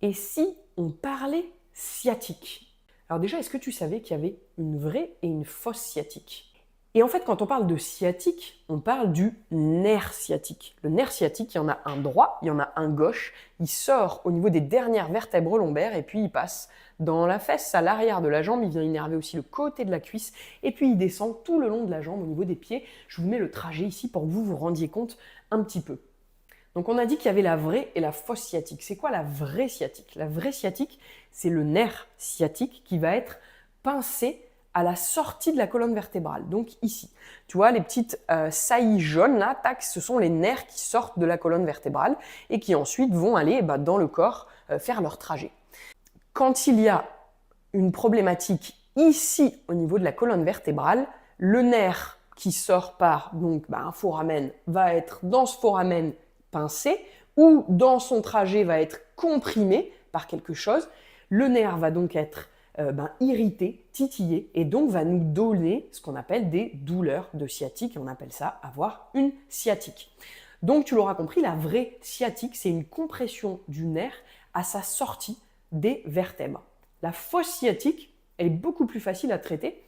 Et si on parlait sciatique? Alors déjà, est-ce que tu savais qu'il y avait une vraie et une fausse sciatique? Et en fait, quand on parle de sciatique, on parle du nerf sciatique. Le nerf sciatique, il y en a un droit, il y en a un gauche. Il sort au niveau des dernières vertèbres lombaires et puis il passe dans la fesse à l'arrière de la jambe. Il vient innerver aussi le côté de la cuisse et puis il descend tout le long de la jambe au niveau des pieds. Je vous mets le trajet ici pour que vous vous rendiez compte un petit peu. Donc on a dit qu'il y avait la vraie et la fausse sciatique. C'est quoi la vraie sciatique? La vraie sciatique, c'est le nerf sciatique qui va être pincé à la sortie de la colonne vertébrale, donc ici. Tu vois, les petites saillies jaunes là, tac, ce sont les nerfs qui sortent de la colonne vertébrale et qui ensuite vont aller dans le corps faire leur trajet. Quand il y a une problématique ici au niveau de la colonne vertébrale, le nerf qui sort par donc, un foramen va être dans ce foramen pincé ou dans son trajet va être comprimé par quelque chose. Le nerf va donc être irrité, titillé et donc va nous donner ce qu'on appelle des douleurs de sciatique et on appelle ça avoir une sciatique. Donc tu l'auras compris, la vraie sciatique, c'est une compression du nerf à sa sortie des vertèbres. La fausse sciatique, elle est beaucoup plus facile à traiter.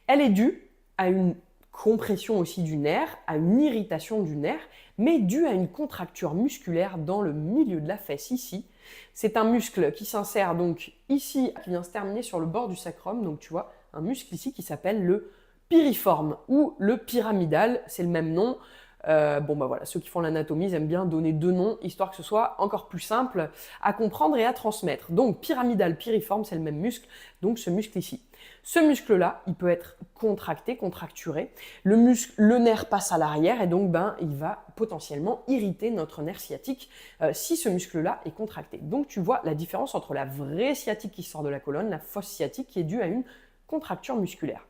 Elle est due à une compression aussi du nerf, à une irritation du nerf, mais due à une contracture musculaire dans le milieu de la fesse ici. C'est un muscle qui s'insère donc ici, qui vient se terminer sur le bord du sacrum. Donc tu vois, un muscle ici qui s'appelle le piriforme ou le pyramidal, c'est le même nom. Voilà, ceux qui font l'anatomie, ils aiment bien donner deux noms, histoire que ce soit encore plus simple à comprendre et à transmettre. Donc pyramidal, piriforme, c'est le même muscle, donc ce muscle ici. Ce muscle-là, il peut être contracté, contracturé. Le nerf passe à l'arrière et donc il va potentiellement irriter notre nerf sciatique si ce muscle-là est contracté. Donc tu vois la différence entre la vraie sciatique qui sort de la colonne, la fausse sciatique qui est due à une contracture musculaire.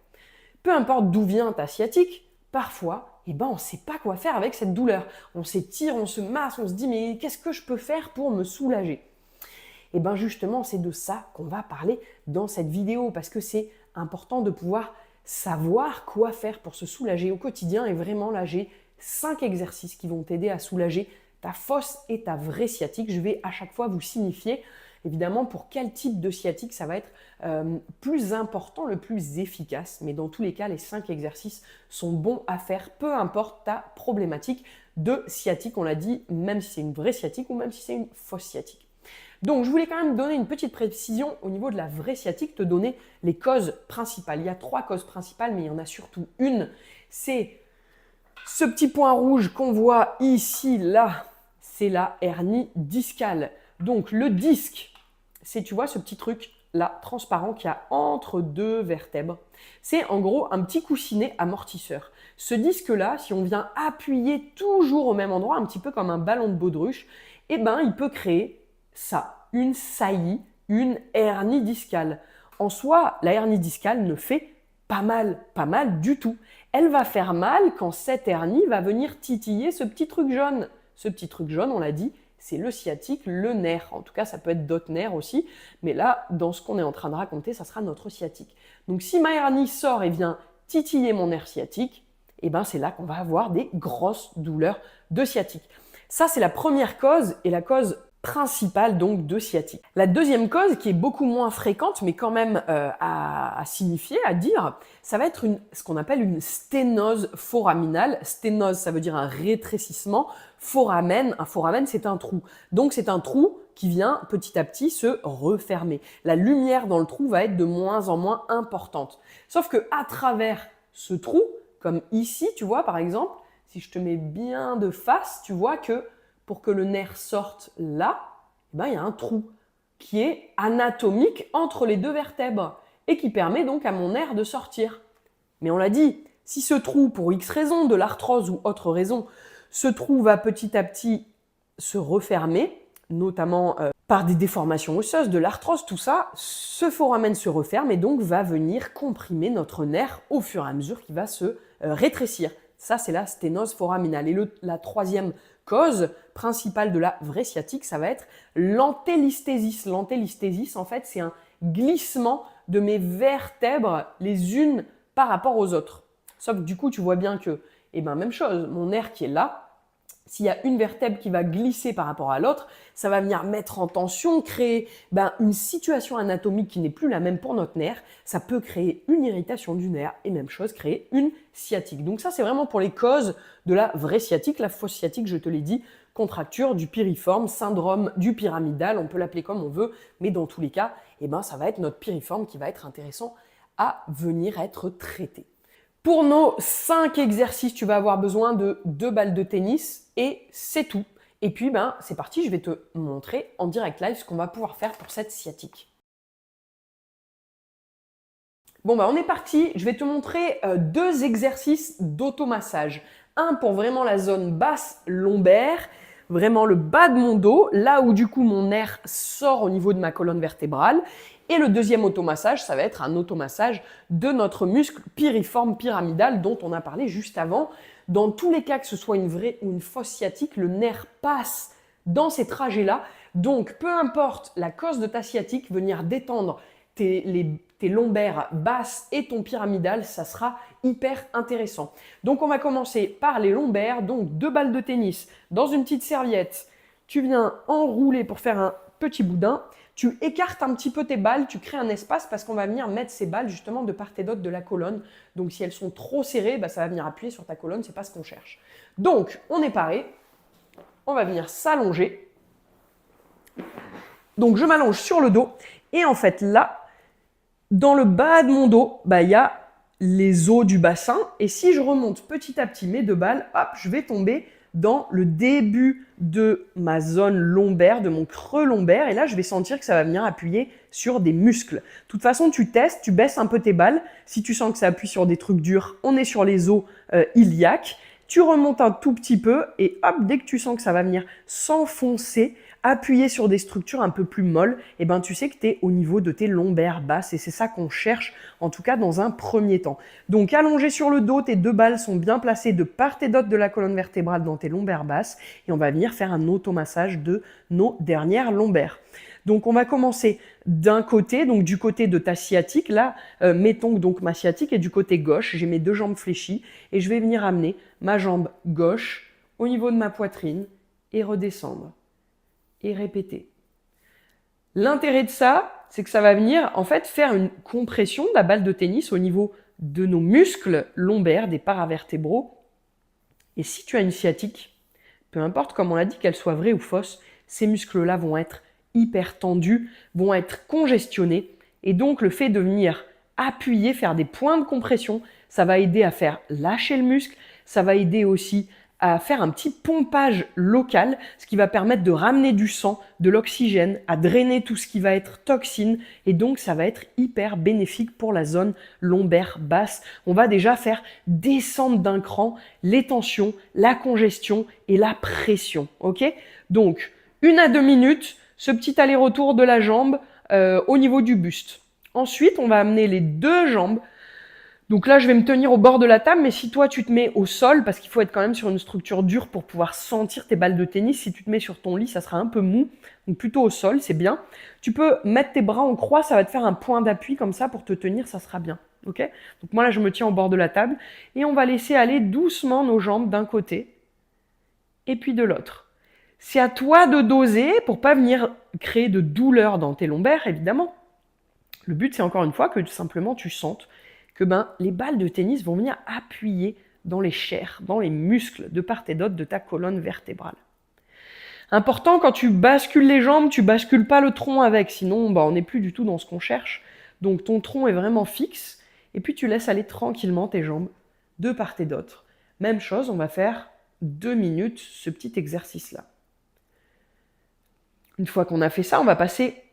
Peu importe d'où vient ta sciatique, parfois, on ne sait pas quoi faire avec cette douleur. On s'étire, on se masse, on se dit mais qu'est-ce que je peux faire pour me soulager? Et justement, c'est de ça qu'on va parler dans cette vidéo parce que c'est important de pouvoir savoir quoi faire pour se soulager au quotidien. Et vraiment là, j'ai 5 exercices qui vont t'aider à soulager ta fausse et ta vraie sciatique. Je vais à chaque fois vous signifier évidemment pour quel type de sciatique ça va être plus important, le plus efficace. Mais dans tous les cas, les 5 exercices sont bons à faire, peu importe ta problématique de sciatique. On l'a dit, même si c'est une vraie sciatique ou même si c'est une fausse sciatique. Donc, je voulais quand même donner une petite précision au niveau de la vraie sciatique, te donner les causes principales. Il y a 3 causes principales, mais il y en a surtout une. C'est ce petit point rouge qu'on voit ici, là, c'est la hernie discale. Donc, le disque, c'est, tu vois, ce petit truc là, transparent qu'il y a entre deux vertèbres. C'est en gros un petit coussinet amortisseur. Ce disque-là, si on vient appuyer toujours au même endroit, un petit peu comme un ballon de baudruche, il peut créer ça, une saillie, une hernie discale. En soi, la hernie discale ne fait pas mal du tout. Elle va faire mal quand cette hernie va venir titiller ce petit truc jaune. Ce petit truc jaune, on l'a dit, c'est le sciatique, le nerf. En tout cas, ça peut être d'autres nerfs aussi. Mais là, dans ce qu'on est en train de raconter, ça sera notre sciatique. Donc, si ma hernie sort et vient titiller mon nerf sciatique, c'est là qu'on va avoir des grosses douleurs de sciatique. Ça, c'est la première cause et la cause principale donc de sciatique. La deuxième cause, qui est beaucoup moins fréquente, mais quand même à signifier, à dire, ça va être ce qu'on appelle une sténose foraminale. Sténose, ça veut dire un rétrécissement. Foramen, un foramen, c'est un trou. Donc c'est un trou qui vient petit à petit se refermer. La lumière dans le trou va être de moins en moins importante. Sauf que à travers ce trou, comme ici, tu vois par exemple, si je te mets bien de face, tu vois que pour que le nerf sorte là, il y a un trou qui est anatomique entre les deux vertèbres et qui permet donc à mon nerf de sortir. Mais on l'a dit, si ce trou, pour X raison, de l'arthrose ou autre raison, ce trou va petit à petit se refermer, notamment par des déformations osseuses, de l'arthrose, tout ça, ce foramen se referme et donc va venir comprimer notre nerf au fur et à mesure qu'il va se rétrécir. Ça, c'est la sténose foraminale. Et la troisième cause principale de la vraie sciatique, ça va être l'antélisthésis. L'antélisthésis, en fait, c'est un glissement de mes vertèbres les unes par rapport aux autres. Sauf que du coup, tu vois bien que, même chose, mon nerf qui est là, s'il y a une vertèbre qui va glisser par rapport à l'autre, ça va venir mettre en tension, créer une situation anatomique qui n'est plus la même pour notre nerf. Ça peut créer une irritation du nerf et même chose, créer une sciatique. Donc ça, c'est vraiment pour les causes de la vraie sciatique. La fausse sciatique, je te l'ai dit, contracture du piriforme, syndrome du pyramidal, on peut l'appeler comme on veut, mais dans tous les cas, ça va être notre piriforme qui va être intéressant à venir être traité. Pour nos 5 exercices, tu vas avoir besoin de 2 balles de tennis et c'est tout. Et puis, c'est parti, je vais te montrer en direct live ce qu'on va pouvoir faire pour cette sciatique. Bon, on est parti. Je vais te montrer 2 exercices d'automassage. Un pour vraiment la zone basse lombaire, vraiment le bas de mon dos, là où du coup mon nerf sort au niveau de ma colonne vertébrale. Et le deuxième automassage, ça va être un automassage de notre muscle piriforme pyramidal dont on a parlé juste avant. Dans tous les cas, que ce soit une vraie ou une fausse sciatique, le nerf passe dans ces trajets-là. Donc, peu importe la cause de ta sciatique, venir détendre tes lombaires basses et ton pyramidal, ça sera hyper intéressant. Donc, on va commencer par les lombaires. Donc, 2 balles de tennis dans une petite serviette. Tu viens enrouler pour faire un petit boudin. Tu écartes un petit peu tes balles, tu crées un espace parce qu'on va venir mettre ces balles justement de part et d'autre de la colonne. Donc, si elles sont trop serrées, ça va venir appuyer sur ta colonne, ce n'est pas ce qu'on cherche. Donc, on est paré. On va venir s'allonger. Donc, je m'allonge sur le dos. Et en fait, là, dans le bas de mon dos, il y a les os du bassin. Et si je remonte petit à petit mes 2 balles, hop, je vais tomber dans le début de ma zone lombaire, de mon creux lombaire. Et là, je vais sentir que ça va venir appuyer sur des muscles. De toute façon, tu testes, tu baisses un peu tes balles. Si tu sens que ça appuie sur des trucs durs, on est sur les os iliaques. Tu remontes un tout petit peu et hop, dès que tu sens que ça va venir s'enfoncer, appuyer sur des structures un peu plus molles, tu sais que tu es au niveau de tes lombaires basses et c'est ça qu'on cherche, en tout cas dans un premier temps. Donc allongé sur le dos, tes 2 balles sont bien placées de part et d'autre de la colonne vertébrale dans tes lombaires basses et on va venir faire un automassage de nos dernières lombaires. Donc on va commencer d'un côté, donc du côté de ta sciatique, là, mettons donc ma sciatique est du côté gauche, j'ai mes 2 jambes fléchies et je vais venir amener ma jambe gauche au niveau de ma poitrine et redescendre. Et répéter. L'intérêt de ça, c'est que ça va venir en fait faire une compression de la balle de tennis au niveau de nos muscles lombaires, des paravertébraux. Et si tu as une sciatique, peu importe comme on l'a dit, qu'elle soit vraie ou fausse, ces muscles-là vont être hyper tendus, vont être congestionnés. Et donc le fait de venir appuyer, faire des points de compression, ça va aider à faire lâcher le muscle, ça va aider aussi à faire un petit pompage local, ce qui va permettre de ramener du sang, de l'oxygène, à drainer tout ce qui va être toxine, et donc ça va être hyper bénéfique pour la zone lombaire basse. On va déjà faire descendre d'un cran les tensions, la congestion et la pression, ok? Donc, 1 à 2 minutes, ce petit aller-retour de la jambe au niveau du buste. Ensuite, on va amener les 2 jambes. Donc là, je vais me tenir au bord de la table, mais si toi, tu te mets au sol, parce qu'il faut être quand même sur une structure dure pour pouvoir sentir tes balles de tennis, si tu te mets sur ton lit, ça sera un peu mou, donc plutôt au sol, c'est bien. Tu peux mettre tes bras en croix, ça va te faire un point d'appui comme ça pour te tenir, ça sera bien. Okay ? Donc moi, là, je me tiens au bord de la table et on va laisser aller doucement nos jambes d'un côté et puis de l'autre. C'est à toi de doser pour pas venir créer de douleur dans tes lombaires, évidemment. Le but, c'est encore une fois que simplement tu sentes que les balles de tennis vont venir appuyer dans les chairs, dans les muscles de part et d'autre de ta colonne vertébrale. Important, quand tu bascules les jambes, tu bascules pas le tronc avec, sinon on n'est plus du tout dans ce qu'on cherche. Donc ton tronc est vraiment fixe, et puis tu laisses aller tranquillement tes jambes de part et d'autre. Même chose, on va faire 2 minutes ce petit exercice-là. Une fois qu'on a fait ça, on va passer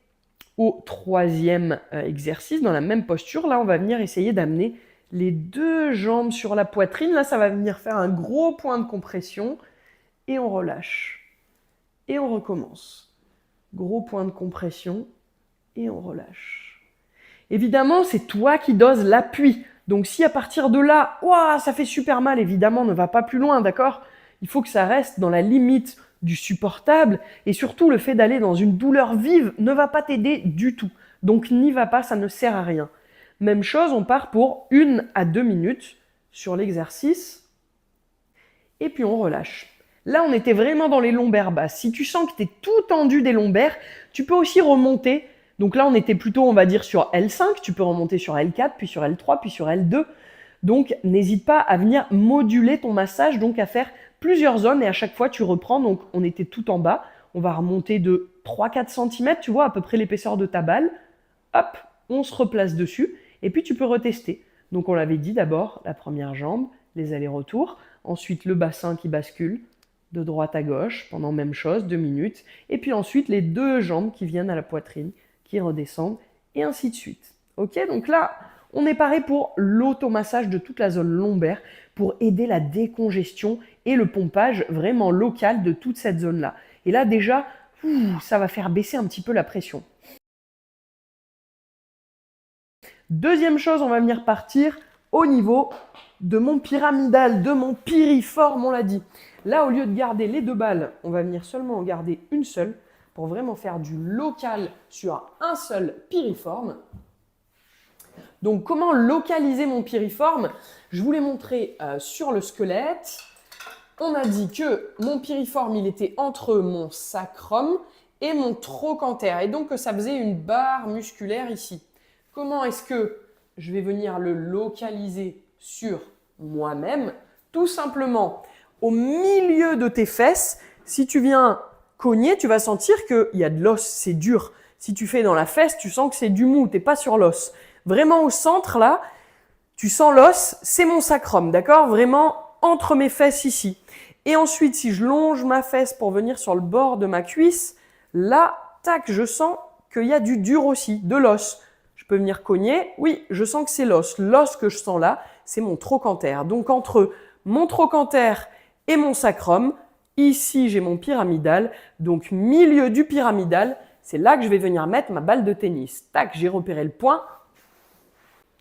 au 3e exercice, dans la même posture. Là, on va venir essayer d'amener les 2 jambes sur la poitrine. Là, ça va venir faire un gros point de compression. Et on relâche. Et on recommence. Gros point de compression. Et on relâche. Évidemment, c'est toi qui doses l'appui. Donc, si à partir de là, ouah, ça fait super mal, évidemment, ne va pas plus loin, d'accord ? Il faut que ça reste dans la limite du supportable, et surtout le fait d'aller dans une douleur vive ne va pas t'aider du tout. Donc n'y va pas, ça ne sert à rien. Même chose, on part pour 1 à 2 minutes sur l'exercice, et puis on relâche. Là, on était vraiment dans les lombaires basses. Si tu sens que tu es tout tendu des lombaires, tu peux aussi remonter. Donc là, on était plutôt, on va dire, sur L5. Tu peux remonter sur L4, puis sur L3, puis sur L2. Donc, n'hésite pas à venir moduler ton massage, donc à faire plusieurs zones. Et à chaque fois, tu reprends. Donc, on était tout en bas. On va remonter de 3-4 cm, tu vois, à peu près l'épaisseur de ta balle. Hop, on se replace dessus. Et puis, tu peux retester. Donc, on l'avait dit d'abord, la première jambe, les allers-retours. Ensuite, le bassin qui bascule de droite à gauche, pendant même chose, 2 minutes. Et puis ensuite, les deux jambes qui viennent à la poitrine, qui redescendent, et ainsi de suite. Ok, donc là, on est paré pour l'automassage de toute la zone lombaire pour aider la décongestion et le pompage vraiment local de toute cette zone-là. Et là, déjà, ça va faire baisser un petit peu la pression. Deuxième chose, on va venir partir au niveau de mon pyramidal, de mon piriforme, on l'a dit. Là, au lieu de garder les deux balles, on va venir seulement en garder une seule pour vraiment faire du local sur un seul piriforme. Donc, comment localiser mon piriforme? Je vous l'ai montré sur le squelette. On a dit que mon piriforme, il était entre mon sacrum et mon trochanter. Et donc, que ça faisait une barre musculaire ici. Comment est-ce que je vais venir le localiser sur moi-même? Tout simplement, au milieu de tes fesses, si tu viens cogner, tu vas sentir qu'il y a de l'os, c'est dur. Si tu fais dans la fesse, tu sens que c'est du mou, tu n'es pas sur l'os. Vraiment au centre, là, tu sens l'os, c'est mon sacrum, d'accord? Vraiment entre mes fesses ici. Et ensuite, si je longe ma fesse pour venir sur le bord de ma cuisse, là, tac, je sens qu'il y a du dur aussi, de l'os. Je peux venir cogner, oui, je sens que c'est l'os. L'os que je sens là, c'est mon trochanter. Donc entre mon trochanter et mon sacrum, ici j'ai mon pyramidal, donc milieu du pyramidal, c'est là que je vais venir mettre ma balle de tennis. Tac, j'ai repéré le point.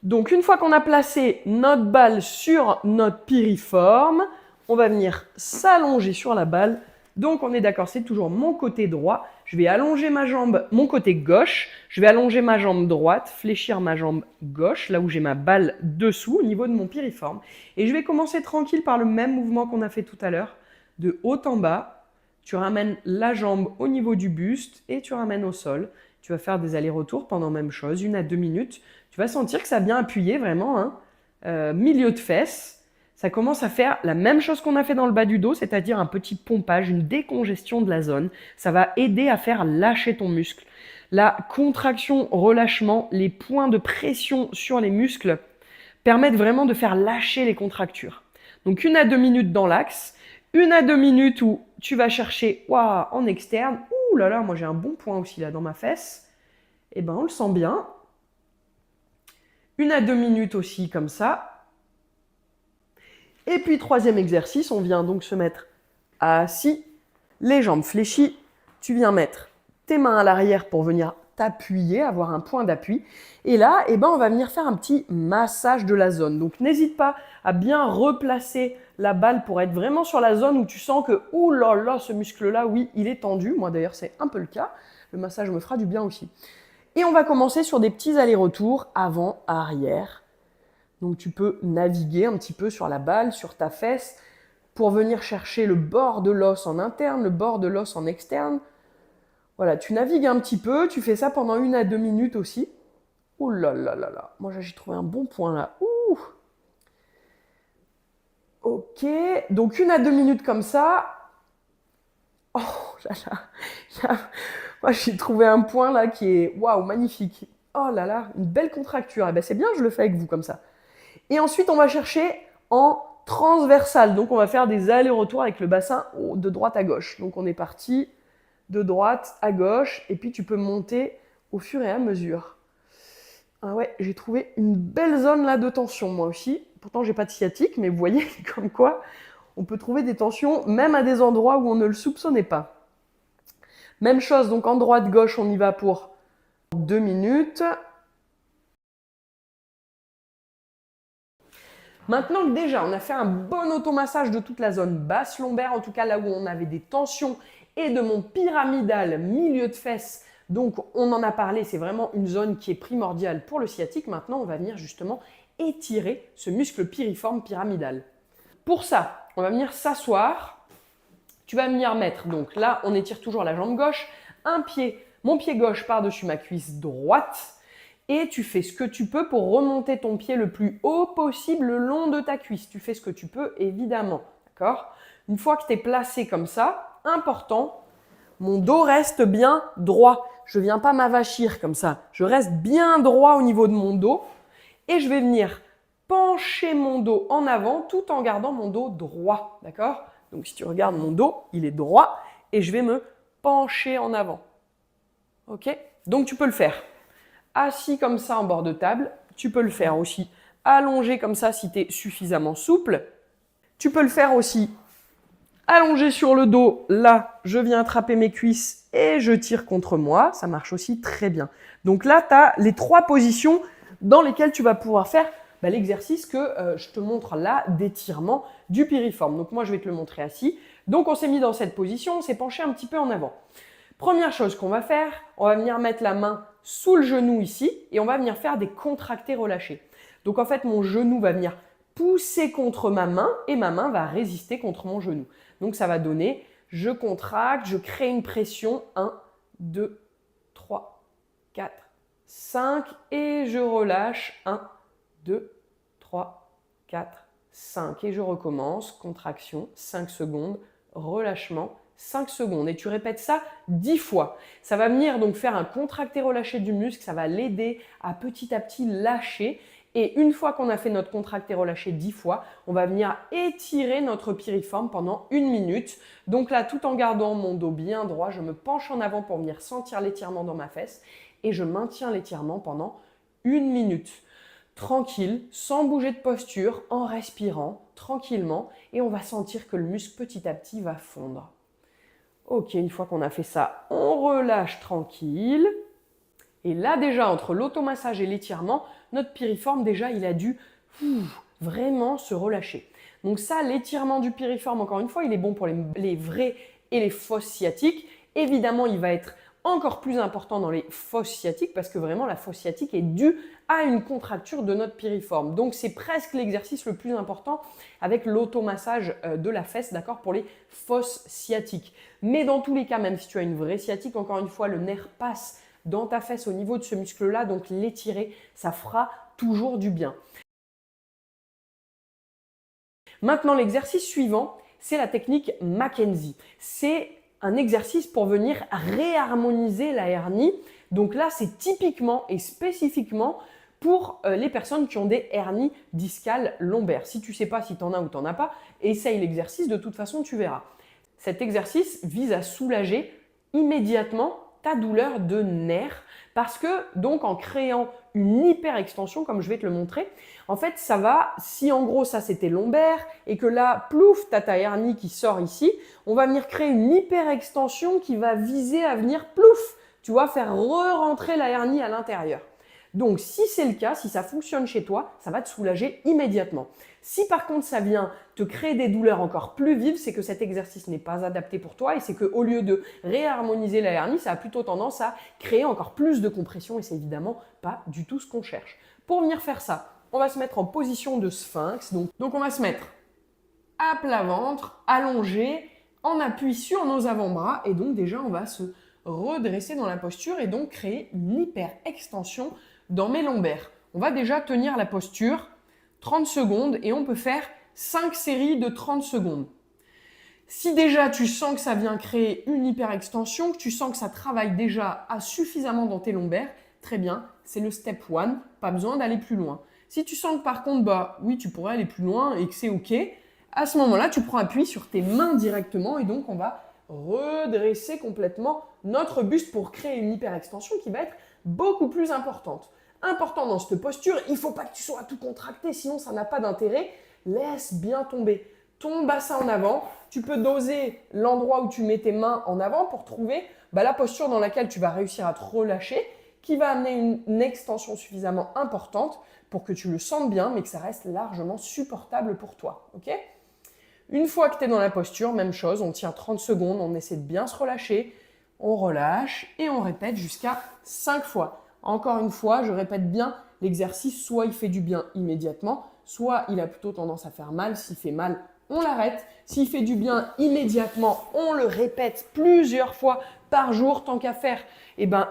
Donc une fois qu'on a placé notre balle sur notre piriforme, on va venir s'allonger sur la balle. Donc on est d'accord, c'est toujours mon côté droit. Je vais allonger ma jambe, mon côté gauche. Je vais allonger ma jambe droite, fléchir ma jambe gauche, là où j'ai ma balle dessous, au niveau de mon piriforme. Et je vais commencer tranquille par le même mouvement qu'on a fait tout à l'heure. De haut en bas, tu ramènes la jambe au niveau du buste et tu ramènes au sol. Tu vas faire des allers-retours pendant même chose, 1 à 2 minutes. Tu vas sentir que ça a bien appuyé vraiment, hein. Milieu de fesses. Ça commence à faire la même chose qu'on a fait dans le bas du dos, c'est-à-dire un petit pompage, une décongestion de la zone. Ça va aider à faire lâcher ton muscle. La contraction, relâchement, les points de pression sur les muscles permettent vraiment de faire lâcher les contractures. Donc 1 à 2 minutes dans l'axe, 1 à 2 minutes où tu vas chercher en externe. Ouh là là, moi j'ai un bon point aussi là dans ma fesse. Et ben on le sent bien. 1 à 2 minutes aussi comme ça. Et puis, troisième exercice, on vient donc se mettre assis, les jambes fléchies. Tu viens mettre tes mains à l'arrière pour venir t'appuyer, avoir un point d'appui. Et là, on va venir faire un petit massage de la zone. Donc, n'hésite pas à bien replacer la balle pour être vraiment sur la zone où tu sens que, ouh là là, ce muscle-là, oui, il est tendu. Moi, d'ailleurs, c'est un peu le cas. Le massage me fera du bien aussi. Et on va commencer sur des petits allers-retours avant-arrière. Donc tu peux naviguer un petit peu sur la balle, sur ta fesse, pour venir chercher le bord de l'os en interne, le bord de l'os en externe. Voilà, tu navigues un petit peu, tu fais ça pendant 1 à 2 minutes aussi. Ouh là là là là, moi j'ai trouvé un bon point là. Ouh. Ok, donc 1 à 2 minutes comme ça. Oh là là, moi j'ai trouvé un point là qui est waouh, magnifique. Oh là là, une belle contracture. Eh ben c'est bien, je le fais avec vous comme ça. Et ensuite, on va chercher en transversal. Donc, on va faire des allers-retours avec le bassin de droite à gauche. Donc, on est parti de droite à gauche. Et puis, tu peux monter au fur et à mesure. Ah ouais, j'ai trouvé une belle zone là de tension, moi aussi. Pourtant, j'ai pas de sciatique, mais vous voyez comme quoi on peut trouver des tensions même à des endroits où on ne le soupçonnait pas. Même chose, donc en droite-gauche, on y va pour 2 minutes. Maintenant que déjà on a fait un bon automassage de toute la zone basse lombaire, en tout cas là où on avait des tensions, et de mon pyramidal milieu de fesses, donc on en a parlé, c'est vraiment une zone qui est primordiale pour le sciatique. Maintenant on va venir justement étirer ce muscle piriforme pyramidal. Pour ça, on va venir s'asseoir Tu vas venir mettre, donc là, on étire toujours la jambe gauche, mon pied gauche par-dessus ma cuisse droite, et tu fais ce que tu peux pour remonter ton pied le plus haut possible le long de ta cuisse. Tu fais ce que tu peux, évidemment, d'accord? Une fois que tu es placé comme ça, important, mon dos reste bien droit. Je ne viens pas m'avachir comme ça. Je reste bien droit au niveau de mon dos et je vais venir pencher mon dos en avant tout en gardant mon dos droit, d'accord? Donc si tu regardes mon dos, il est droit et je vais me pencher en avant. Ok? Donc tu peux le faire assis comme ça en bord de table. Tu peux le faire aussi allongé comme ça si tu es suffisamment souple. Tu peux le faire aussi allongé sur le dos. Là, je viens attraper mes cuisses et je tire contre moi. Ça marche aussi très bien. Donc là, tu as les 3 positions dans lesquelles tu vas pouvoir faire l'exercice que je te montre là d'étirement du piriforme. Donc moi, je vais te le montrer assis. Donc on s'est mis dans cette position, on s'est penché un petit peu en avant. Première chose qu'on va faire, on va venir mettre la main sous le genou ici et on va venir faire des contractés relâchés. Donc en fait, mon genou va venir pousser contre ma main et ma main va résister contre mon genou. Donc ça va donner, je contracte, je crée une pression, 1, 2, 3, 4, 5 et je relâche, 1, 2, 3, 4, 5 et je recommence, contraction, 5 secondes, relâchement, 5 secondes et tu répètes ça 10 fois. Ça va venir donc faire un contracté-relâché du muscle, ça va l'aider à petit lâcher et une fois qu'on a fait notre contracté-relâché 10 fois, on va venir étirer notre piriforme pendant 1 minute. Donc là, tout en gardant mon dos bien droit, je me penche en avant pour venir sentir l'étirement dans ma fesse et je maintiens l'étirement pendant 1 minute. Tranquille, sans bouger de posture, en respirant tranquillement et on va sentir que le muscle petit à petit va fondre. Ok, une fois qu'on a fait ça, on relâche tranquille. Et là déjà, entre l'automassage et l'étirement, notre piriforme déjà, il a dû vraiment se relâcher. Donc ça, l'étirement du piriforme, encore une fois, il est bon pour les vrais et les fausses sciatiques. Évidemment, il va être encore plus important dans les fosses sciatiques parce que vraiment la fosse sciatique est due à une contracture de notre piriforme. Donc c'est presque l'exercice le plus important avec l'automassage de la fesse, d'accord, pour les fosses sciatiques. Mais dans tous les cas, même si tu as une vraie sciatique, encore une fois, le nerf passe dans ta fesse au niveau de ce muscle-là, donc l'étirer, ça fera toujours du bien. Maintenant, l'exercice suivant, c'est la technique Mackenzie. C'est un exercice pour venir réharmoniser la hernie. Donc là, c'est typiquement et spécifiquement pour les personnes qui ont des hernies discales lombaires. Si tu ne sais pas si tu en as ou tu n'en as pas, essaye l'exercice, de toute façon, tu verras. Cet exercice vise à soulager immédiatement ta douleur de nerf parce que donc en créant une hyperextension, comme je vais te le montrer, en fait ça va, si en gros ça c'était lombaire et que là, plouf, tu as ta hernie qui sort ici, on va venir créer une hyperextension qui va viser à venir, plouf, tu vois, faire re-rentrer la hernie à l'intérieur. Donc si c'est le cas, si ça fonctionne chez toi, ça va te soulager immédiatement. Si par contre ça vient te créer des douleurs encore plus vives, c'est que cet exercice n'est pas adapté pour toi et c'est qu'au lieu de réharmoniser la hernie, ça a plutôt tendance à créer encore plus de compression et c'est évidemment pas du tout ce qu'on cherche. Pour venir faire ça, on va se mettre en position de sphinx. Donc on va se mettre à plat ventre, allongé, en appui sur nos avant-bras et donc déjà on va se redresser dans la posture et donc créer une hyper-extension dans mes lombaires. On va déjà tenir la posture 30 secondes et on peut faire 5 séries de 30 secondes. Si déjà tu sens que ça vient créer une hyperextension, que tu sens que ça travaille déjà suffisamment dans tes lombaires, très bien, c'est le step 1, pas besoin d'aller plus loin. Si tu sens que par contre, oui, tu pourrais aller plus loin et que c'est ok, à ce moment-là, tu prends appui sur tes mains directement et donc on va redresser complètement notre buste pour créer une hyperextension qui va être beaucoup plus importante. Important dans cette posture, il ne faut pas que tu sois tout contracté, sinon ça n'a pas d'intérêt. Laisse bien tomber ton bassin en avant. Tu peux doser l'endroit où tu mets tes mains en avant pour trouver la posture dans laquelle tu vas réussir à te relâcher, qui va amener une extension suffisamment importante pour que tu le sentes bien, mais que ça reste largement supportable pour toi. Okay ? Une fois que tu es dans la posture, même chose, on tient 30 secondes, on essaie de bien se relâcher, on relâche et on répète jusqu'à 5 fois. Encore une fois, je répète bien, l'exercice, soit il fait du bien immédiatement, soit il a plutôt tendance à faire mal. S'il fait mal, on l'arrête. S'il fait du bien immédiatement, on le répète plusieurs fois par jour. Tant qu'à faire,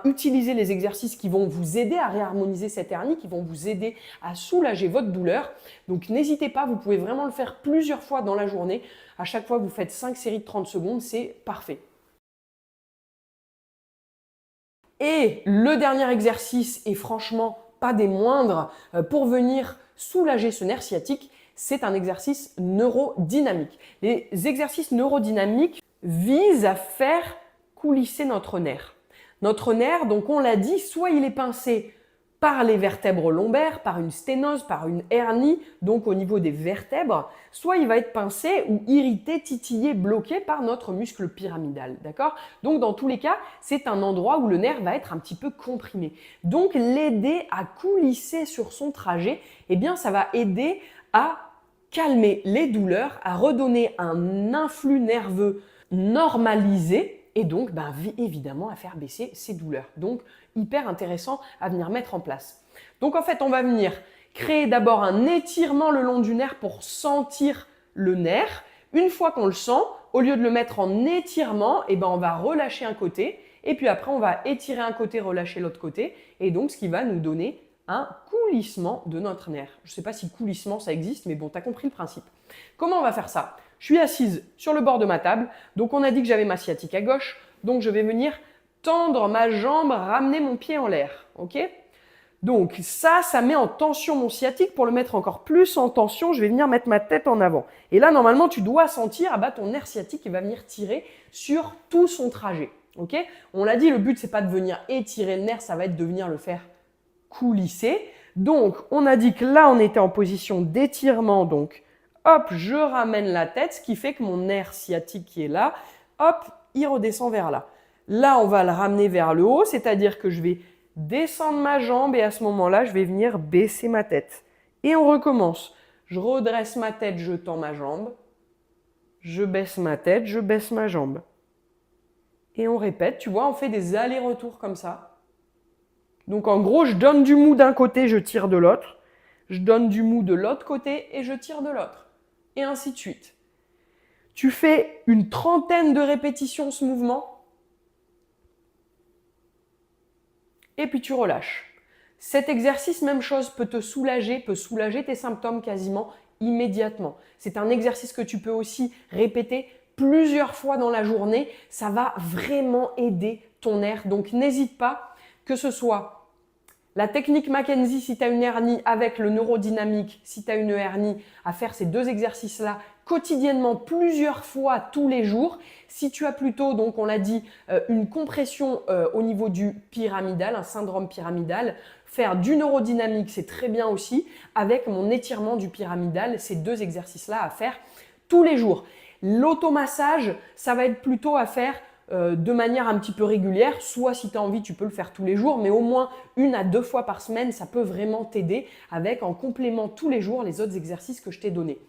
utilisez les exercices qui vont vous aider à réharmoniser cette hernie, qui vont vous aider à soulager votre douleur. Donc n'hésitez pas, vous pouvez vraiment le faire plusieurs fois dans la journée. À chaque fois, vous faites 5 séries de 30 secondes, c'est parfait. Et le dernier exercice, et franchement pas des moindres, pour venir soulager ce nerf sciatique, c'est un exercice neurodynamique. Les exercices neurodynamiques visent à faire coulisser notre nerf. Notre nerf, donc on l'a dit, soit il est pincé par les vertèbres lombaires, par une sténose, par une hernie, donc au niveau des vertèbres, soit il va être pincé ou irrité, titillé, bloqué par notre muscle pyramidal, d'accord? Donc dans tous les cas, c'est un endroit où le nerf va être un petit peu comprimé. Donc l'aider à coulisser sur son trajet, ça va aider à calmer les douleurs, à redonner un influx nerveux normalisé, et donc évidemment à faire baisser ces douleurs. Donc hyper intéressant à venir mettre en place. Donc en fait, on va venir créer d'abord un étirement le long du nerf pour sentir le nerf. Une fois qu'on le sent, au lieu de le mettre en étirement, on va relâcher un côté et puis après on va étirer un côté, relâcher l'autre côté, et donc ce qui va nous donner un coulissement de notre nerf. Je ne sais pas si coulissement ça existe, mais bon, tu as compris le principe. Comment on va faire ça? Je suis assise sur le bord de ma table, donc on a dit que j'avais ma sciatique à gauche, donc je vais venir tendre ma jambe, ramener mon pied en l'air, ok? Donc ça met en tension mon sciatique. Pour le mettre encore plus en tension, je vais venir mettre ma tête en avant. Et là, normalement, tu dois sentir ton nerf sciatique qui va venir tirer sur tout son trajet, ok? On l'a dit, le but, c'est pas de venir étirer le nerf, ça va être de venir le faire coulisser. Donc, on a dit que là, on était en position d'étirement, donc hop, je ramène la tête, ce qui fait que mon nerf sciatique qui est là, hop, il redescend vers là. Là, on va le ramener vers le haut, c'est-à-dire que je vais descendre ma jambe et à ce moment-là, je vais venir baisser ma tête. Et on recommence. Je redresse ma tête, je tends ma jambe. Je baisse ma tête, je baisse ma jambe. Et on répète, tu vois, on fait des allers-retours comme ça. Donc en gros, je donne du mou d'un côté, je tire de l'autre. Je donne du mou de l'autre côté et je tire de l'autre. Et ainsi de suite. Tu fais une trentaine de répétitions ce mouvement. Et puis tu relâches. Cet exercice, même chose, peut soulager tes symptômes quasiment immédiatement. C'est un exercice que tu peux aussi répéter plusieurs fois dans la journée. Ça va vraiment aider ton nerf. Donc n'hésite pas, que ce soit la technique Mackenzie si tu as une hernie avec le neurodynamique, si tu as une hernie, à faire ces deux exercices-là quotidiennement, plusieurs fois tous les jours. Si tu as plutôt, donc on l'a dit, une compression au niveau du pyramidal, un syndrome pyramidal, faire du neurodynamique, c'est très bien aussi, avec mon étirement du pyramidal, ces deux exercices-là à faire tous les jours. L'automassage, ça va être plutôt à faire de manière un petit peu régulière, soit si tu as envie, tu peux le faire tous les jours, mais au moins 1 à 2 fois par semaine, ça peut vraiment t'aider avec en complément tous les jours les autres exercices que je t'ai donnés.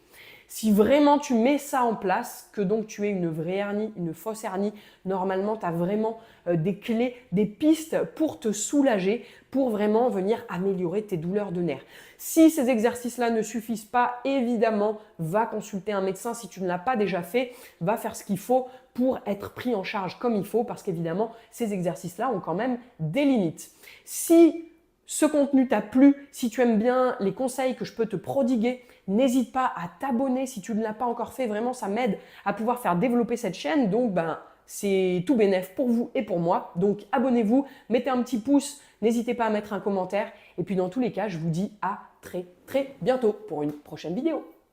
Si vraiment tu mets ça en place, que donc tu aies une vraie hernie, une fausse hernie, normalement tu as vraiment des clés, des pistes pour te soulager, pour vraiment venir améliorer tes douleurs de nerfs. Si ces exercices-là ne suffisent pas, évidemment, va consulter un médecin. Si tu ne l'as pas déjà fait, va faire ce qu'il faut pour être pris en charge comme il faut, parce qu'évidemment, ces exercices-là ont quand même des limites. Si ce contenu t'a plu, si tu aimes bien les conseils que je peux te prodiguer, n'hésite pas à t'abonner si tu ne l'as pas encore fait. Vraiment, ça m'aide à pouvoir faire développer cette chaîne. Donc, c'est tout bénef pour vous et pour moi. Donc, abonnez-vous, mettez un petit pouce, n'hésitez pas à mettre un commentaire. Et puis, dans tous les cas, je vous dis à très, très bientôt pour une prochaine vidéo.